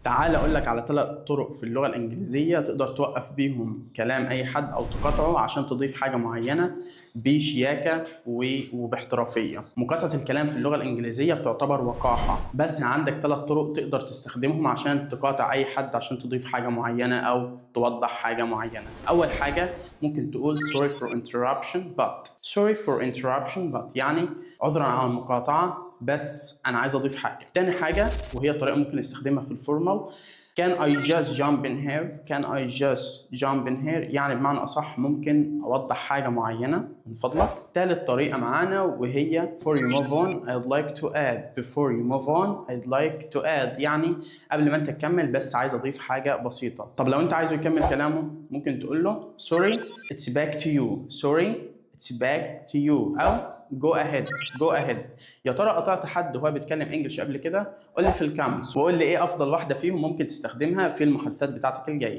تعال اقول لك على 3 طرق في اللغة الإنجليزية تقدر توقف بيهم كلام أي حد أو تقاطعه عشان تضيف حاجة معينة بشياكة وباحترافية. مقاطعة الكلام في اللغة الإنجليزية بتعتبر وقاحة، بس عندك 3 طرق تقدر تستخدمهم عشان تقاطع أي حد عشان تضيف حاجة معينة أو توضح حاجة معينة. أول حاجة ممكن تقول sorry for interruption but يعني عذرا على المقاطعة بس أنا عايز أضيف حاجة. تاني حاجة وهي طريقة ممكن نستخدمها في الفورمال can I just jump in here يعني بمعنى أصح ممكن أوضح حاجة معينة من فضلك. تالت طريقة معانا وهي before you move on I'd like to add يعني قبل ما أنت تكمل بس عايز أضيف حاجة بسيطة. طب لو أنت عايزه يكمل كلامه ممكن تقول له sorry it's back to you أو go ahead. يا ترى قطعت حد وهو بيتكلم انجلش قبل كده؟ قول لي في الكومنتس وقول لي ايه افضل واحده فيهم ممكن تستخدمها في المحادثات بتاعتك الجايه.